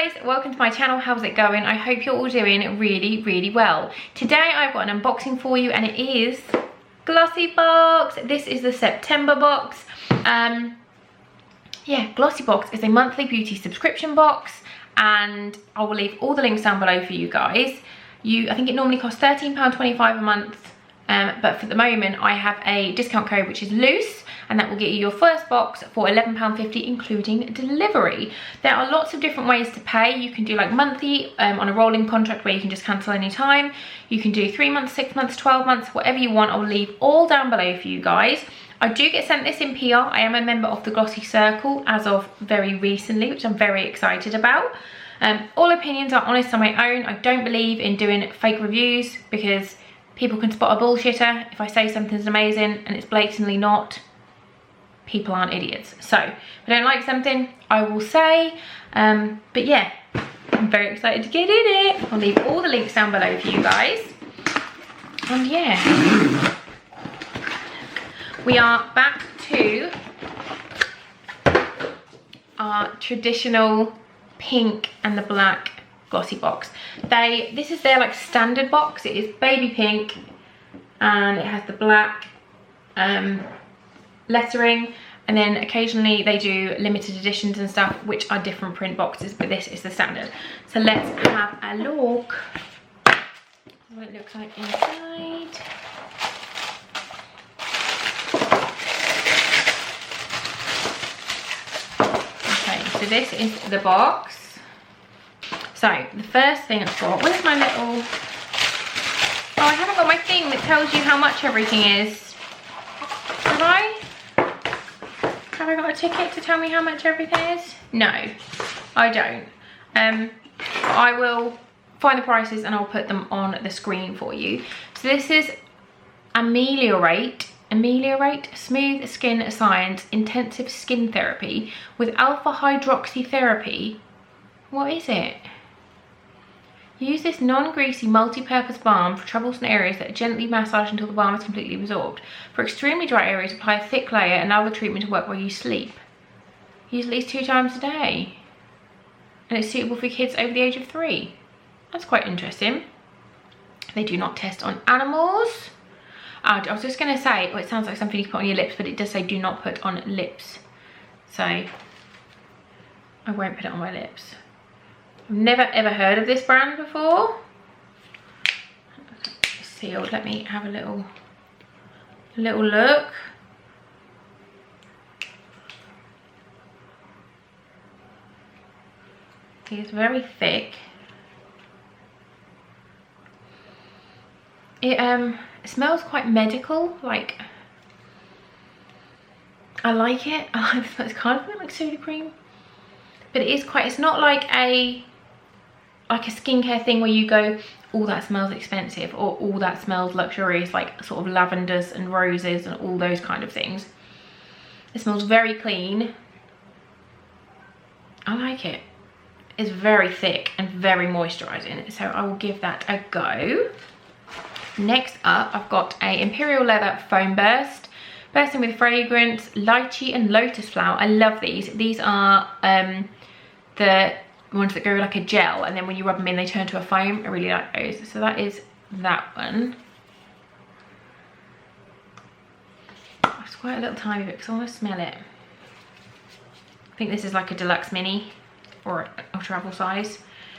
guys, welcome to my channel. How's it going? I hope you're all doing really well. Today I've got an unboxing for you and it is Glossybox. This is the September box. Yeah, Glossybox is a monthly beauty subscription box and I will leave all the links down below for you guys. I think it normally costs £13.25 a month, but for the moment I have a discount code which is loose, and that will get you your first box for £11.50 including delivery. There are lots of different ways to pay. You can do like monthly on a rolling contract where you can just cancel any time. You can do 3 months, 6 months, 12 months, whatever you want. I'll leave all down below for you guys. I do get sent this in PR. I am a member of the Glossy Circle as of very recently, which I'm very excited about. All opinions are honest on my own. I don't believe in doing fake reviews because people can spot a bullshitter. If I say something's amazing and it's blatantly not, people aren't idiots. So if I don't like something, I will say. But yeah, I'm very excited to get in it. I'll leave all the links down below for you guys. And yeah, we are back to our traditional pink and the black glossy box. This is their like standard box. It is baby pink and it has the black lettering, and then occasionally they do limited editions and stuff which are different print boxes, but this is the standard. So let's have a look what it looks like inside. Okay, so this is the box. So the first thing I've got, where's my little, oh, I haven't got my thing that tells you how much everything is. Have I? Have I got a ticket to tell me how much everything is? No, I don't. I will find the prices and I'll put them on the screen for you. So this is Ameliorate, Smooth Skin Science Intensive Skin Therapy with Alpha Hydroxy Therapy. What is it? Use this non-greasy multi-purpose balm for troublesome areas that gently massage until the balm is completely absorbed. For extremely dry areas, apply a thick layer and allow the treatment to work while you sleep. Use at least 2 times a day. And it's suitable for kids over the age of 3. That's quite interesting. They do not test on animals. I was just going to say, well, it sounds like something you can put on your lips, but it does say do not put on lips. So I won't put it on my lips. I've never ever heard of this brand before. It's sealed. Let me have a little look. It's very thick. It smells quite medical. Like, I like it. I like the smell. It's kind of like soda cream, but it is quite. It's not like a skincare thing where you go, oh, that smells expensive, or oh, that smells luxurious, like sort of lavenders and roses and all those kind of things. It smells very clean. I like it. It's very thick and very moisturizing, so I will give that a go. Next up, I've got a Imperial Leather Foam Burst, bursting with fragrance, lychee and lotus flower. I love these. These are the ones that go like a gel, and then when you rub them in they turn to a foam. I really like those. So that is that one. It's quite a little tiny bit because I want to smell it. I think this is like a deluxe mini or a travel size.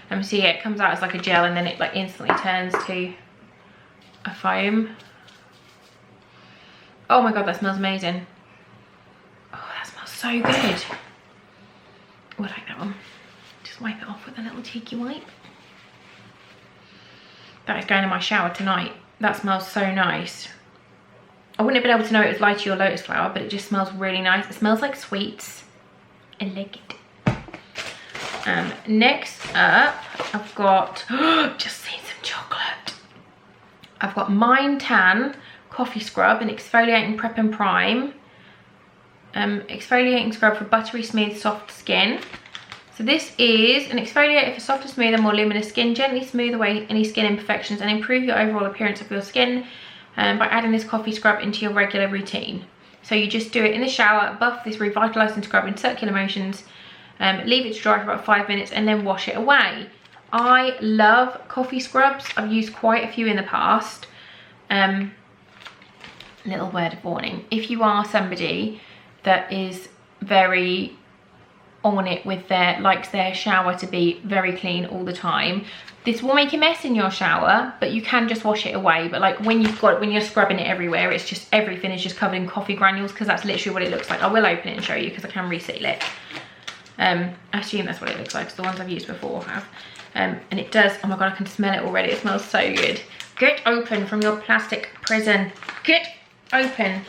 So yeah, it comes out as like a gel and then it like instantly turns to a foam. Oh my god, that smells amazing. Oh, that smells so good. Oh, I like that one. Just wipe it off with a little cheeky wipe. That is going in my shower tonight. That smells so nice. I wouldn't have been able to know it was lychee or lotus flower, but it just smells really nice. It smells like sweets. I like it. Next up, I've got, just seen some chocolate. I've got Mind Tan Coffee Scrub and Exfoliating Prep and Prime. Exfoliating scrub for buttery smooth soft skin. So this is an exfoliator for softer, smoother, more luminous skin. Gently smooth away any skin imperfections and improve your overall appearance of your skin by adding this coffee scrub into your regular routine. So you just do it in the shower, buff this revitalizing scrub in circular motions Leave it to dry for about 5 minutes and then wash it away. I love coffee scrubs. I've used quite a few in the past. Little word of warning, if you are somebody that is very on it with likes their shower to be very clean all the time, this will make a mess in your shower, but you can just wash it away. But like when you're scrubbing it everywhere, it's just everything is just covered in coffee granules, because that's literally what it looks like. I will open it and show you because I can reseal it. I assume that's what it looks like, because the ones I've used before have. And it does, oh my god, I can smell it already. It smells so good. Get open from your plastic prison. Get open.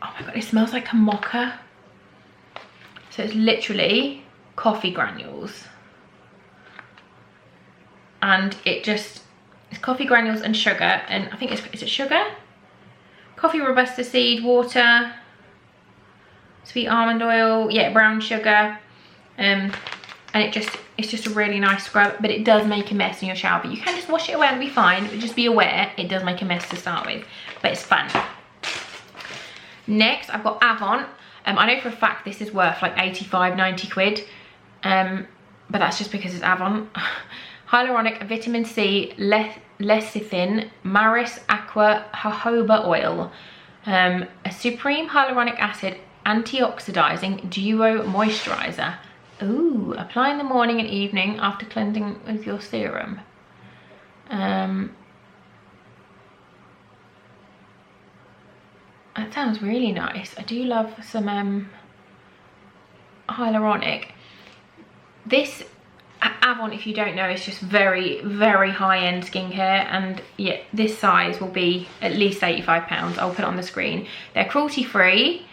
Oh my god, it smells like a mocha. So it's literally coffee granules. And it's coffee granules and sugar, and I think is it sugar? Coffee robusta seed, water, sweet almond oil, yeah, brown sugar. And it's just a really nice scrub, but it does make a mess in your shower. But you can just wash it away and be fine, but just be aware it does make a mess to start with, but it's fun. Next, I've got Avon. I know for a fact this is worth like 85, 90 quid, but that's just because it's Avon. Hyaluronic vitamin C, lecithin, Maris Aqua jojoba oil, a supreme hyaluronic acid antioxidizing duo moisturizer. Ooh, apply in the morning and evening after cleansing with your serum. That sounds really nice. I do love some hyaluronic. This Avon, if you don't know, is just very, very high-end skincare, and yeah, this size will be at least £85. I'll put it on the screen. They're cruelty-free.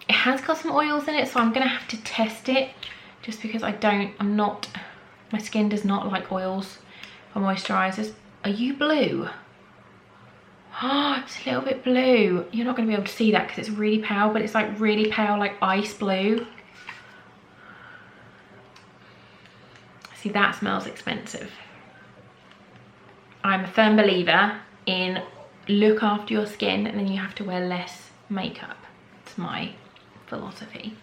It has got some oils in it, so I'm gonna have to test it, just because my skin does not like oils for moisturizers. Are you blue? Oh, it's a little bit blue. You're not going to be able to see that because it's really pale, but it's like really pale, like ice blue. See, that smells expensive. I'm a firm believer in look after your skin and then you have to wear less makeup. It's my philosophy.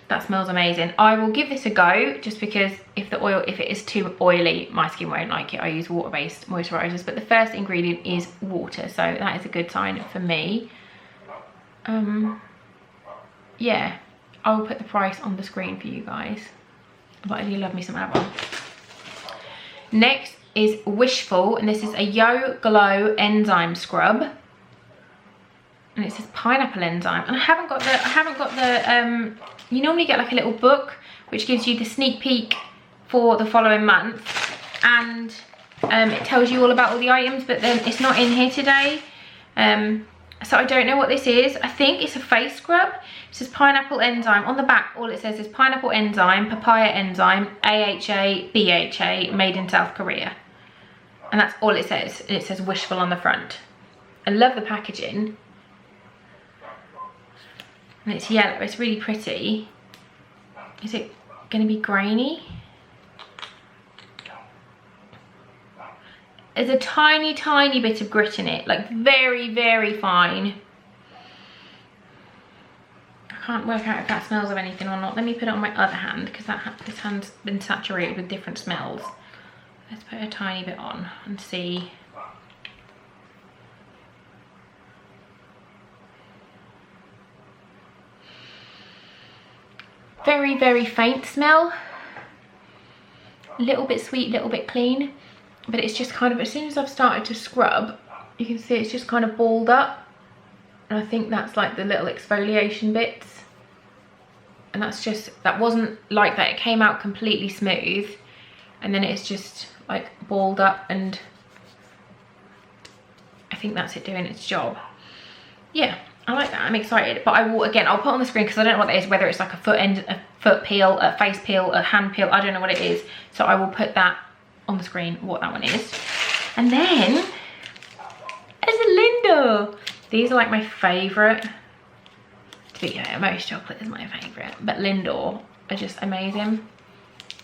That smells amazing. I will give this a go, just because if it is too oily, my skin won't like it. I use water-based moisturizers, but the first ingredient is water, so that is a good sign for me. Yeah, I'll put the price on the screen for you guys, but I do love me some Avon. Next is Wishful, and this is a Yo Glow enzyme scrub, and it says pineapple enzyme, and I haven't got the you normally get like a little book which gives you the sneak peek for the following month, and it tells you all about all the items, but then it's not in here today. So I don't know what this is. I think it's a face scrub. It says pineapple enzyme. On the back, all it says is pineapple enzyme, papaya enzyme, AHA, BHA, made in South Korea. And that's all it says. And it says Wishful on the front. I love the packaging. And it's yellow, it's really pretty. Is it gonna be grainy? There's a tiny, tiny bit of grit in it, like very, very fine. I can't work out if that smells of anything or not. Let me put it on my other hand, because this hand's been saturated with different smells. Let's put a tiny bit on and see. Very, very faint smell. A little bit sweet, little bit clean. But it's just kind of, as soon as I've started to scrub, you can see it's just kind of balled up. And I think that's like the little exfoliation bits. And that's just, that wasn't like that. It came out completely smooth. And then it's just like balled up, and I think that's it doing its job. Yeah. I like that, I'm excited, but I will, again, I'll put on the screen because I don't know what that is, whether it's like a foot peel, a face peel, a hand peel, I don't know what it is. So I will put that on the screen, what that one is. And then, there's a Lindor. These are like my favourite. To be fair, most chocolate is my favourite, but Lindor are just amazing.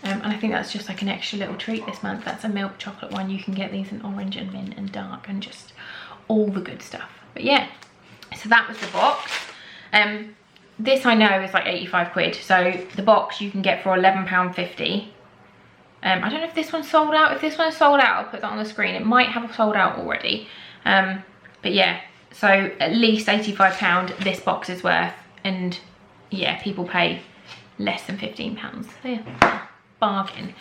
And I think that's just like an extra little treat this month. That's a milk chocolate one. You can get these in orange and mint and dark and just all the good stuff. But yeah. So that was the box. This I know is like 85 quid. So the box you can get for £11.50. I don't know if this one's sold out. If this one's sold out, I'll put that on the screen. It might have sold out already. But yeah, so at least £85 this box is worth. And yeah, people pay less than £15. So yeah, bargain.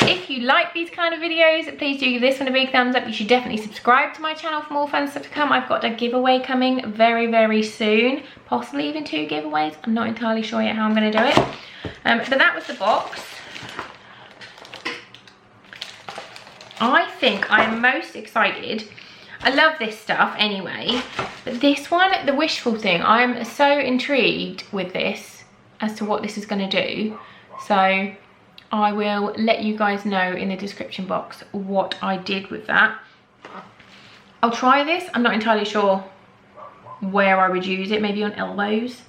If you like these kind of videos, please do give this one a big thumbs up. You should definitely subscribe to my channel for more fun stuff to come. I've got a giveaway coming very, very soon. Possibly even 2 giveaways. I'm not entirely sure yet how I'm going to do it. But that was the box. I think I'm most excited. I love this stuff anyway. But this one, the wishful thing, I'm so intrigued with this as to what this is going to do. So I will let you guys know in the description box what I did with that. I'll try this. I'm not entirely sure where I would use it, maybe on elbows.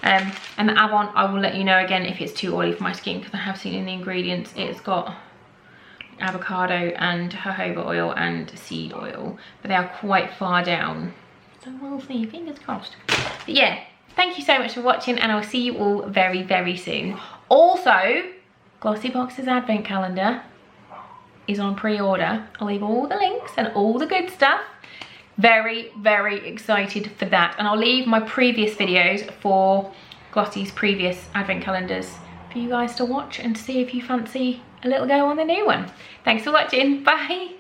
And the Avon, I will let you know again if it's too oily for my skin, because I have seen in the ingredients it's got avocado and jojoba oil and seed oil, but they are quite far down. So we'll see, fingers crossed. But yeah, thank you so much for watching, and I'll see you all very, very soon. Also, Glossyboxs Advent Calendar is on pre-order. I'll leave all the links and all the good stuff. Very, very excited for that. And I'll leave my previous videos for Glossy's previous Advent calendars for you guys to watch and see if you fancy a little go on the new one. Thanks for watching. Bye.